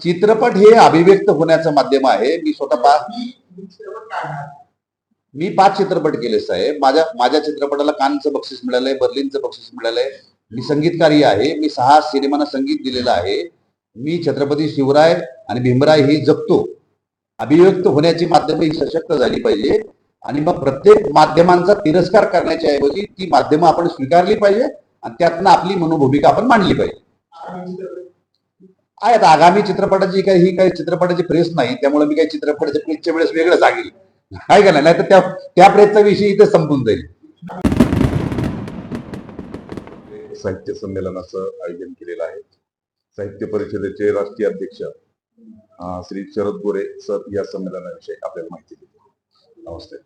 चित्रपट हे अभिव्यक्त होण्याचं माध्यम आहे. मी स्वतः मी 5 चित्रपट केले साहेब. माझ्या माझ्या चित्रपटाला कानचं बक्षीस मिळालंय, बर्लिनचं बक्षीस मिळालंय. मी संगीतकारी आहे. मी 6 सिनेमांना संगीत दिलेलं आहे. मी छत्रपती शिवराय आणि भीमराय ही जगतो. अभिव्यक्त होण्याची माध्यमं ही सशक्त झाली पाहिजे आणि मग प्रत्येक माध्यमांचा तिरस्कार करण्याच्या ऐवजी ती माध्यमं आपण स्वीकारली पाहिजे आणि त्यातनं आपली मनोभूमिका आपण मांडली पाहिजे. आहेत आगामी चित्रपटाची ही काही चित्रपटाची प्रेस नाही, त्यामुळे मी काही चित्रपटाच्या प्रेसच्या वेळेस वेगळं सांगेल, आहे का नाही, तर त्या प्रेसचा विषय इथे संपून जाईल. साहित्य संमेलनाचं आयोजन केलेलं आहे. साहित्य परिषदेचे राष्ट्रीय अध्यक्ष श्री शरद गोरे सर या संमेलनाविषयी आपल्याला माहिती देतील. नमस्ते.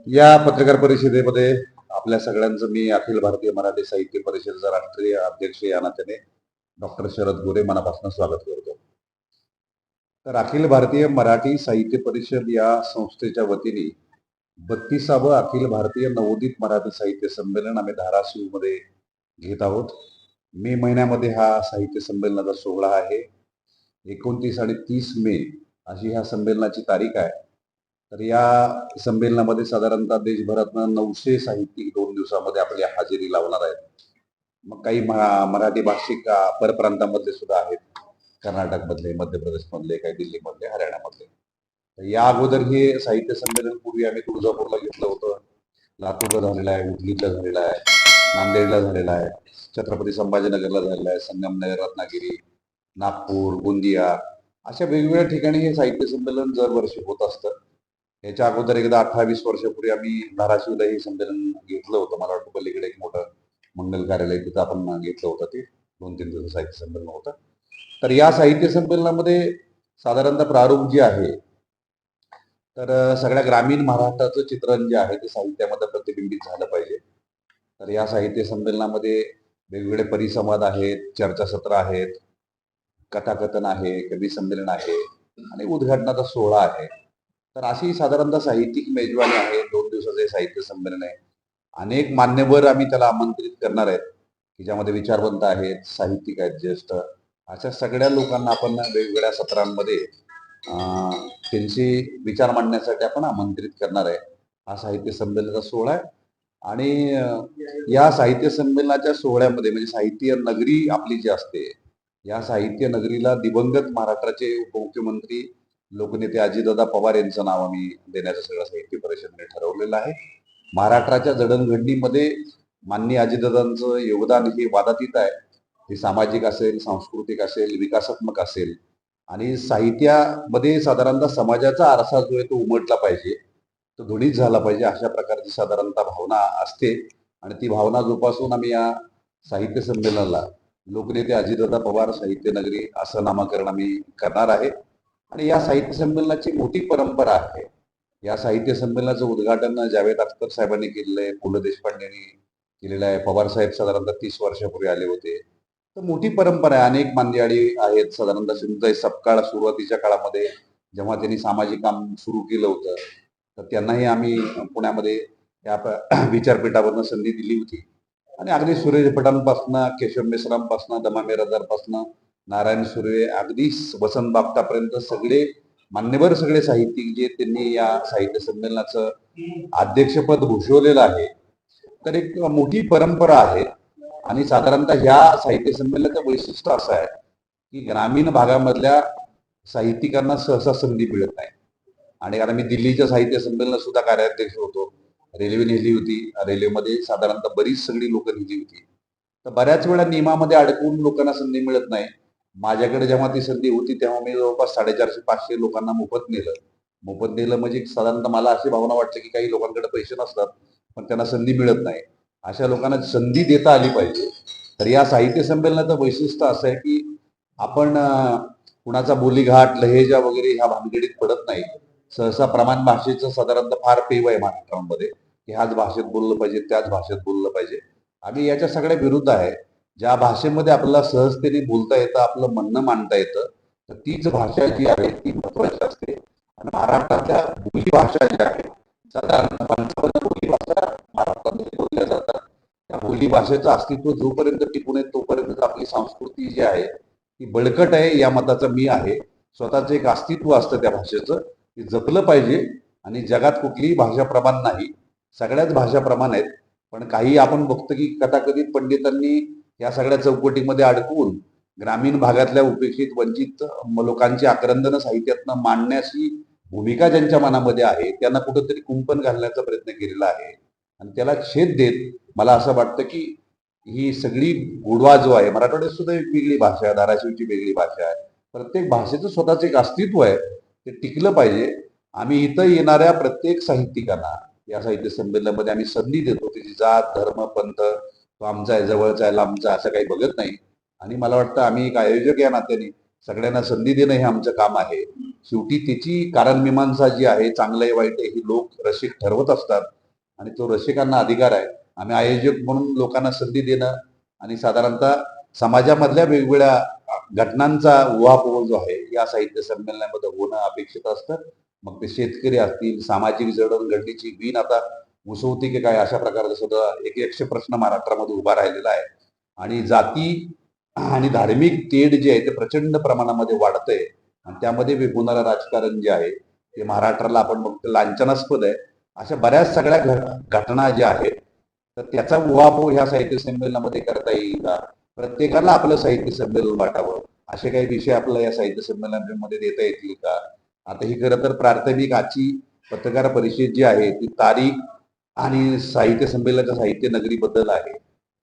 या पत्रकार परिषदेमध्ये आपल्या सगळ्यांचं मी अखिल भारतीय मराठी साहित्य परिषदेचा राष्ट्रीय अध्यक्ष या नात्याने डॉक्टर शरद गोरे मनापासून स्वागत करतो. तर अखिल भारतीय मराठी साहित्य परिषद या संस्थेच्या वतीने 32वे अखिल भारतीय नवोदित मराठी साहित्य संमेलन आम्ही धाराशिवमध्ये घेत आहोत. मे महिन्यामध्ये हा साहित्य संमेलनाचा सोहळा आहे. 29 आणि 30 मे अशी ह्या संमेलनाची तारीख आहे. तर या संमेलनामध्ये साधारणतः देशभरातनं 900 साहित्यिक 2 दिवसामध्ये आपली हजेरी लावणार आहेत. मग काही मराठी भाषिक परप्रांतामधले सुद्धा आहेत, कर्नाटकमधले, मध्य प्रदेशमधले, काही दिल्लीमधले, हरियाणामधले. तर या अगोदर हे साहित्य संमेलन पूर्वी आम्ही तुळजापूरला घेतलं होतं, लातूरला झालेलं आहे, उदगीरला झालेलं आहे, नांदेडला झालेलं आहे, छत्रपती संभाजीनगरला झालेलं आहे, संगमनेर, रत्नागिरी, नागपूर, गोंदिया अशा वेगवेगळ्या ठिकाणी हे साहित्य संमेलन दरवर्षी होत असतं. याच्या अगोदर एकदा 18-20 वर्षापूर्वी आम्ही धाराशिवला हे संमेलन घेतलं होतं. मला वाटतं पलीकडे एक मोठं मंगल कार्यालय तिथं आपण घेतलं होतं. ते 2-3 दिवस साहित्य संमेलन होतं. तर या साहित्य संमेलनामध्ये साधारणतः प्रारूप जे आहे तर सगळ्या ग्रामीण महाराष्ट्राचं चित्रण जे आहे ते साहित्यामध्ये प्रतिबिंबित झालं पाहिजे. तर या साहित्य संमेलनामध्ये वेगवेगळे परिसंवाद आहेत, चर्चासत्र आहेत, कथाकथन आहे, कवी संमेलन आहे आणि उद्घाटनाचा सोहळा आहे. तर अशी साधारणतः साहित्यिक मेजवानी आहे. 2 दिवसाचे साहित्य संमेलन आहे. अनेक मान्यवर आम्ही त्याला आमंत्रित करणार आहेत की ज्यामध्ये विचारवंत आहेत, साहित्यिक आहेत, ज्येष्ठ, अशा सगळ्या लोकांना आपण वेगवेगळ्या सत्रांमध्ये त्यांचे विचार मांडण्यासाठी आपण आमंत्रित करणार आहे. हा साहित्य संमेलनाचा सोहळा आहे आणि या साहित्य संमेलनाच्या सोहळ्यामध्ये म्हणजे साहित्य नगरी आपली जी असते, या साहित्य नगरीला दिवंगत महाराष्ट्राचे उपमुख्यमंत्री लोकनेते अजितदादा पवार यांचं नाव आम्ही देण्याचं सगळं साहित्य परिषदेने ठरवलेलं आहे. महाराष्ट्राच्या जडणघडणीमध्ये माननीय अजितदादांचं योगदान हे वादातीत आहे. ते सामाजिक असेल, सांस्कृतिक असेल, विकासात्मक असेल आणि साहित्यामध्ये साधारणतः समाजाचा आरसा जो आहे तो उमटला पाहिजे, तो ध्वनित झाला पाहिजे, अशा प्रकारची साधारणतः भावना असते आणि ती भावना जोपासून आम्ही या साहित्य संमेलनाला लोकनेते अजितदादा पवार साहित्य नगरी असं नामकरण आम्ही करणार आहे. आणि या साहित्य संमेलनाची मोठी परंपरा आहे. या साहित्य संमेलनाचं उद्घाटन जावेद अख्तर साहेबांनी केलेलं आहे, पु ल देशपांडेंनी केलेलं आहे, पवार साहेब साधारणतः 30 वर्षापूर्वी आले होते. तर मोठी परंपरा आहे. अनेक मांदियाळी आहेत. साधारणतः सिंधुताई सपकाळ सुरुवातीच्या काळामध्ये जेव्हा त्यांनी सामाजिक काम सुरू केलं होतं तर त्यांनाही आम्ही पुण्यामध्ये या विचारपीठावरनं संधी दिली होती. आणि अगदी सुरेश भटांपासनं, केशव मेश्रामपासनं, दमा मिरासदारपासनं, नारायण सुर्वे, अगदी वसंत बापटापर्यंत सगळे मान्यवर, सगळे साहित्यिक जे त्यांनी या साहित्य संमेलनाचं अध्यक्षपद भूषवलेलं आहे. तर एक मोठी परंपरा आहे आणि साधारणतः ह्या साहित्य संमेलनाचं वैशिष्ट्य असं आहे की ग्रामीण भागामधल्या साहित्यिकांना सहसा संधी मिळत नाही. आणि आता मी दिल्लीच्या साहित्य संमेलनात सुद्धा कार्याध्यक्ष होतो. रेल्वे नेली होती, रेल्वेमध्ये साधारणतः बरीच सगळी लोक नेली होती. तर बऱ्याच वेळा नियमामध्ये अडकून लोकांना संधी मिळत नाही. माझ्याकडे जेव्हा ती संधी होती तेव्हा मी जवळपास 450-500 लोकांना मोफत नेलं म्हणजे साधारणतः मला अशी भावना वाटते की काही लोकांकडे पैसे नसतात पण त्यांना संधी मिळत नाही. अशा लोकांना संधी देता आली पाहिजे. तर या साहित्य संमेलनाचं वैशिष्ट्य असं आहे की आपण कुणाचा बोलीघाट, लहेजा वगैरे ह्या भानगडीत पडत नाही. सहसा प्रमाण भाषेचं साधारणतः फार पेव आहे महाराष्ट्रामध्ये की ह्याच भाषेत बोललं पाहिजे, त्याच भाषेत बोललं पाहिजे. आम्ही याच्या सगळ्या विरुद्ध आहे. ज्या भाषेमध्ये आपल्याला सहजतेने बोलता येतं, आपलं म्हणणं मांडता येतं, तर तीच भाषा जी आहे ती महत्वाची असते. आणि महाराष्ट्राच्या बोलीभाषा ज्या आहेत साधारण 55 बोलीभाषा महाराष्ट्रामध्ये बोलल्या जातात. त्या बोलीभाषेचं अस्तित्व जोपर्यंत टिकून आहे तोपर्यंत आपली संस्कृती जी आहे ती ती बळकट आहे या मताचा मी आहे. स्वतःचं एक अस्तित्व असतं त्या भाषेचं, ते जपलं पाहिजे. आणि जगात कुठलीही भाषा प्रमाण नाही, सगळ्याच भाषा प्रमाण आहेत. पण काही आपण बघतो की कथाकथित पंडितांनी या सगळ्या चौकटीमध्ये अडकवून ग्रामीण भागातल्या उपेक्षित वंचित लोकांची आक्रंदनं साहित्यातनं मांडण्याची भूमिका ज्यांच्या मनामध्ये आहे त्यांना कुठंतरी कुंपण घालण्याचा प्रयत्न केलेला आहे. आणि त्याला छेद देत मला असं वाटतं की ही सगळी गोडवा जो आहे, मराठवाड्यात सुद्धा एक वेगळी भाषा आहे, धाराशिवची वेगळी भाषा आहे. प्रत्येक भाषेचं स्वतःचं एक अस्तित्व आहे, ते टिकलं पाहिजे. आम्ही इथं येणाऱ्या प्रत्येक साहित्यिकांना या साहित्य संमेलनामध्ये आम्ही संधी देतो. त्याची जात, धर्म, पंथ, तो आमचा आहे, जवळचा आहे, लांबचा असं काही बघत नाही. आणि मला वाटतं आम्ही एक आयोजक या नात्याने सगळ्यांना संधी देणं हे आमचं काम आहे. शेवटी त्याची कारणमीमांसा जी आहे, चांगलं आहे वाईट आहे, ही लोक रसिक ठरवत असतात आणि तो रसिकांना अधिकार आहे. आम्ही आयोजक म्हणून लोकांना संधी देणं आणि साधारणतः समाजामधल्या वेगवेगळ्या घटनांचा उहापोह जो आहे या साहित्य संमेलनामध्ये होणं अपेक्षित असतं. मग ते शेतकरी असतील, सामाजिक जडणघडणीची वीण आता मुसवती की काय अशा प्रकारचा सुद्धा एक एकशे प्रश्न महाराष्ट्रामध्ये उभा राहिलेला आहे. आणि जाती आणि धार्मिक तेढ जे आहे ते प्रचंड प्रमाणामध्ये वाढतंय. आणि त्यामध्ये विखुरणारं राजकारण जे आहे ते महाराष्ट्राला आपण बघतो लांछनास्पद आहे. अशा बऱ्याच सगळ्या घटना ज्या आहेत तर त्याचा उहापोह ह्या साहित्य संमेलनामध्ये करता येईल का? प्रत्येकाला आपलं साहित्य संमेलन वाटावं असे काही विषय आपल्याला या साहित्य संमेलनामध्ये देता येतील का? आता ही खरं तर प्राथमिक आजची पत्रकार परिषद जी आहे ती तारीख आणि साहित्य संमेलनाच्या साहित्य नगरीबद्दल आहे.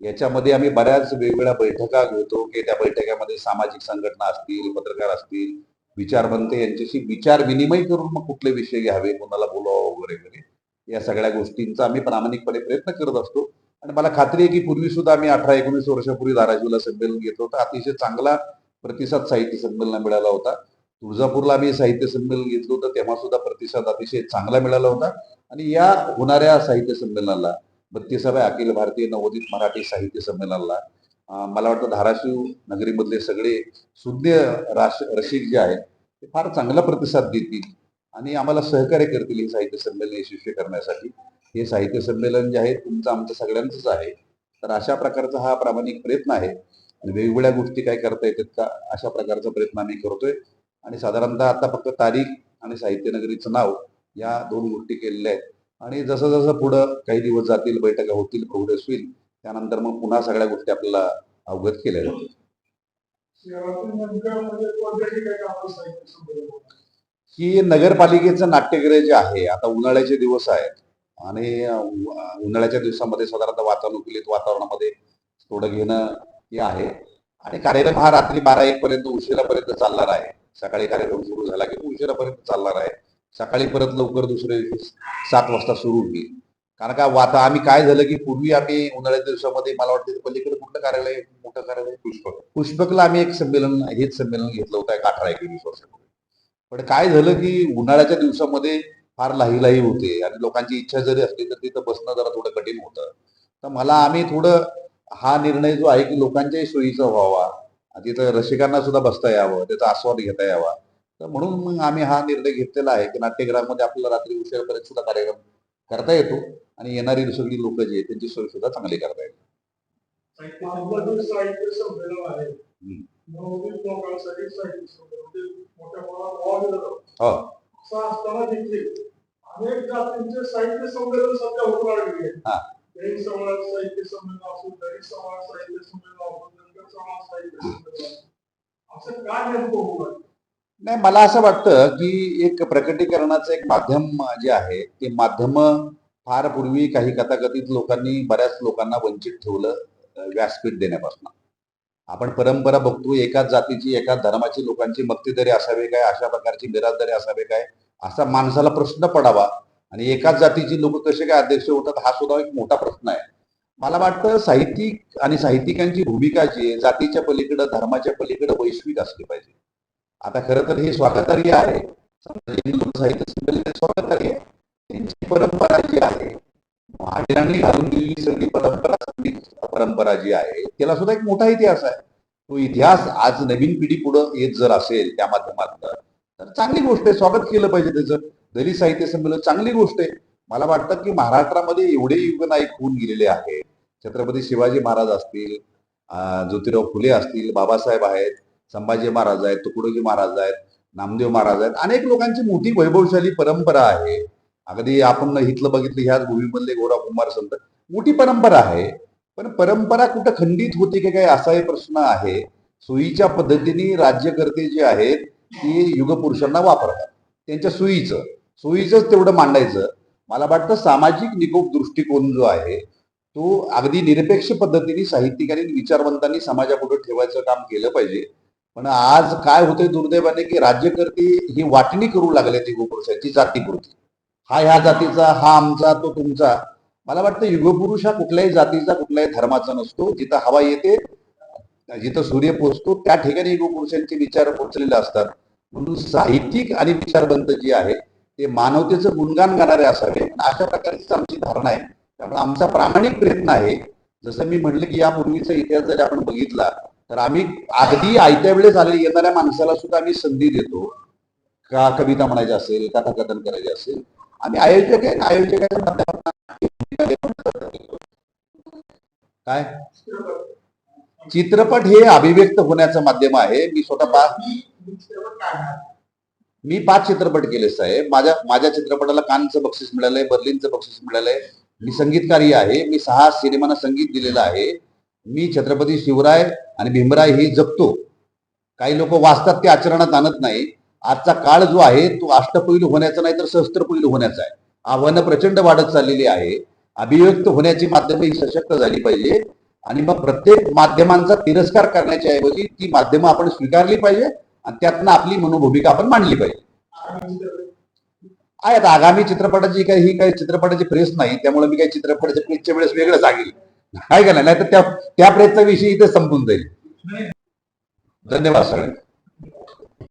याच्यामध्ये आम्ही बऱ्याच वेगवेगळ्या बैठका घेतो की त्या बैठकामध्ये सामाजिक संघटना असतील, पत्रकार असतील, विचारवंत यांच्याशी विचार विनिमय करून मग कुठले विषय घ्यावे, कोणाला बोलावं वगैरे वगैरे या सगळ्या गोष्टींचा आम्ही प्रामाणिकपणे प्रयत्न करत असतो. आणि मला खात्री आहे की पूर्वी सुद्धा आम्ही 18-19 वर्षापूर्वी धाराशिवला संमेलन घेतलं होतं. अतिशय चांगला प्रतिसाद साहित्य संमेलनाला मिळाला होता. तुळजापूरला आम्ही साहित्य संमेलन घेतलं होतं तेव्हा सुद्धा प्रतिसाद अतिशय चांगला मिळाला होता. आणि या होणाऱ्या साहित्य संमेलनाला 32व्या अखिल भारतीय नवोदित मराठी साहित्य संमेलनाला मला वाटतं धाराशिव नगरीमधले सगळे सुज्ञ रसिक जे आहेत ते फार चांगला प्रतिसाद देतील आणि आम्हाला सहकार्य करतील हे साहित्य संमेलन यशस्वी करण्यासाठी. हे साहित्य संमेलन जे आहे तुमचं आमचं सगळ्यांचंच आहे. तर अशा प्रकारचा हा प्रामाणिक प्रयत्न आहे आणि वेगवेगळ्या गोष्टी काय करता येतात का अशा प्रकारचा प्रयत्न आम्ही करतोय. आणि साधारणतः आता फक्त तारीख आणि साहित्य नगरीचं नाव या दोन गोष्टी केलेल्या आहेत. आणि जसं जसं पुढं काही दिवस जातील, बैठका होतील, प्रोग्रेस होईल, त्यानंतर मग पुन्हा सगळ्या गोष्टी आपल्याला अवगत केल्या जातील. की नगरपालिकेचं नाट्यगृह जे आहे आता उन्हाळ्याचे दिवस आहेत आणि उन्हाळ्याच्या दिवसामध्ये साधारणतः वातानुकूलित वातावरणामध्ये थोडं घेणं हे आहे. आणि कार्यक्रम हा रात्री 12-1 पर्यंत उशिरापर्यंत चालणार आहे. सकाळी कार्यक्रम सुरू झाला की उशिरापर्यंत चालणार आहे. सकाळी परत लवकर दुसरे 7 वाजता सुरू होईल. कारण का आम्ही काय झालं की पूर्वी आम्ही उन्हाळ्याच्या दिवसामध्ये मला वाटतं पलीकडे कुठलं कार्यालय मोठं कार्यालय पुष्पकला आम्ही एक संमेलन हेच संमेलन घेतलं होतं एक 18-19 वर्षापूर्वी. पण काय झालं की उन्हाळ्याच्या दिवसामध्ये फार लाही होते आणि लोकांची इच्छा जरी असली तर तिथं बसणं जरा थोडं कठीण होतं. तर आम्ही थोडं हा निर्णय जो आहे की लोकांच्याही सोयीचा व्हावा, तिथं रसिकांना सुद्धा बसता यावं, त्याचा आस्वाद घेता यावा. तर म्हणून मग आम्ही हा निर्णय घेतलेला आहे की नाट्यगृहामध्ये आपल्याला रात्री उशिरापर्यंत सुद्धा कार्यक्रम करता येतो आणि येणारी सगळी लोक जी आहेत त्यांची सोय सुद्धा चांगली करता येते. साहित्य संमेलन आहे नवोदित लोकांसाठी साहित्य संमेलन मोठ्या प्रमाणात असं असताना देखील अनेक जातींचे साहित्य संमेलन सध्या होऊ लागले. जैन समाज साहित्य संमेलन असो, दलित समाज साहित्य संमेलन असो, धनगर समाज साहित्य संमेलन असं काय नेमकं होऊ लागलं? नाही, मला असं वाटतं की एक प्रकटीकरणाचं एक माध्यम जे आहे ते माध्यम फार पूर्वी काही कथाकथित लोकांनी बऱ्याच लोकांना वंचित ठेवलं व्यासपीठ देण्यापासून. आपण परंपरा बघतो एकाच जातीची एकाच धर्माची लोकांची मक्तेदारी असावे काय, अशा प्रकारची बिराददारी असावे काय, असा माणसाला प्रश्न पडावा. आणि एकाच जातीची लोक कसे काय अध्यक्ष होतात हा सुद्धा एक मोठा प्रश्न आहे. मला वाटतं साहित्यिक आणि साहित्यिकांची भूमिका जी आहे जातीच्या पलीकडे धर्माच्या पलीकडे वैश्विक असली पाहिजे. आता खरं तर हे स्वागतार्ह आहे. साहित्य संमेलन स्वागतार्ह आहे. त्यांची परंपरा जी आहे महावीरांनी घालून दिलेली सगळी परंपरा जी आहे त्याला सुद्धा एक मोठा इतिहास आहे. तो इतिहास आज नवीन पिढी पुढे येत जर असेल त्या माध्यमातून तर चांगली गोष्ट आहे, स्वागत केलं पाहिजे त्याचं. दलित साहित्य संमेलन चांगली गोष्ट आहे. मला वाटतं की महाराष्ट्रामध्ये एवढे युगनायक होऊन गेलेले आहेत. छत्रपती शिवाजी महाराज असतील, ज्योतिराव फुले असतील, बाबासाहेब आहेत, संभाजी महाराज आहेत, तुकडोजी महाराज आहेत, नामदेव महाराज आहेत. अनेक लोकांची मोठी वैभवशाली परंपरा आहे. अगदी आपण इथलं बघितलं, ह्याच भूमीमधले गोरा कुमार संत, मोठी परंपरा आहे. पण परंपरा कुठं खंडित होती की काय, असाही प्रश्न आहे. सोयीच्या पद्धतीने राज्यकर्ते जे आहेत ती युगपुरुषांना वापरतात. त्यांच्या सोयीच तेवढं मांडायचं. मला वाटतं सामाजिक निकोप दृष्टिकोन जो आहे तो अगदी निरपेक्ष पद्धतीने साहित्यिकांनी विचारवंतांनी समाजापुढे ठेवायचं काम केलं पाहिजे. पण आज काय होतंय दुर्दैवाने की राज्यकर्ते ही वाटणी करू लागले ती युगपुरुषांची जातीपुरती. हा ह्या जातीचा, हा आमचा, तो तुमचा. मला वाटतं युगपुरुष हा कुठल्याही जातीचा, कुठल्याही धर्माचा नसतो. जिथं हवा येते, जिथं सूर्य पोहोचतो त्या ठिकाणी युगपुरुषांचे विचार पोहोचलेले असतात. म्हणून साहित्यिक आणि विचारवंत जे आहे ते मानवतेचं गुणगान गाणारे असावे, अशा प्रकारची आमची धारणा आहे. त्यामुळे आमचा प्रामाणिक प्रयत्न आहे. जसं मी म्हटलं की यापूर्वीचा इतिहास जर आपण बघितला तर आम्ही अगदी आयत्या वेळेस येणाऱ्या माणसाला सुद्धा आम्ही संधी देतो. का कविता म्हणायची असेल, कथाकथन करायचे असेल, आम्ही आयोजकाच्या माध्यमातून काय चित्रपट हे अभिव्यक्त होण्याचं माध्यम आहे. मी स्वतः मी 5 चित्रपट केले साहेब. माझ्या चित्रपटाला कानचं बक्षीस मिळालंय, बर्लिनचं बक्षीस मिळालंय. मी संगीतकारी आहे. मी 6 सिनेमांना संगीत दिलेलं आहे. मी छत्रपती शिवराय आणि भीमराय हे जपतो. काही लोक वाचतात ते आचरणात आणत नाही. आजचा काळ जो आहे तो अष्टपैलू होण्याचा नाही तर सहस्त्रपैलू होण्याचा आहे. आव्हानं प्रचंड वाढत चाललेली आहे. अभिव्यक्त होण्याची माध्यमं ही सशक्त झाली पाहिजे आणि मग प्रत्येक माध्यमांचा तिरस्कार करण्याच्या ऐवजी ती माध्यमं आपण स्वीकारली पाहिजे आणि त्यातनं आपली मनोभूमिका आपण मांडली पाहिजे. आहे आता आगामी चित्रपटाची ही काही चित्रपटाची प्रेस नाही, त्यामुळे मी काही चित्रपटाच्या प्रेसच्या वेळेस वेगळं सांगेल, आहे का नाही तर त्या प्रेसचा विषय इथे संपून जाईल. धन्यवाद सगळ्यांना.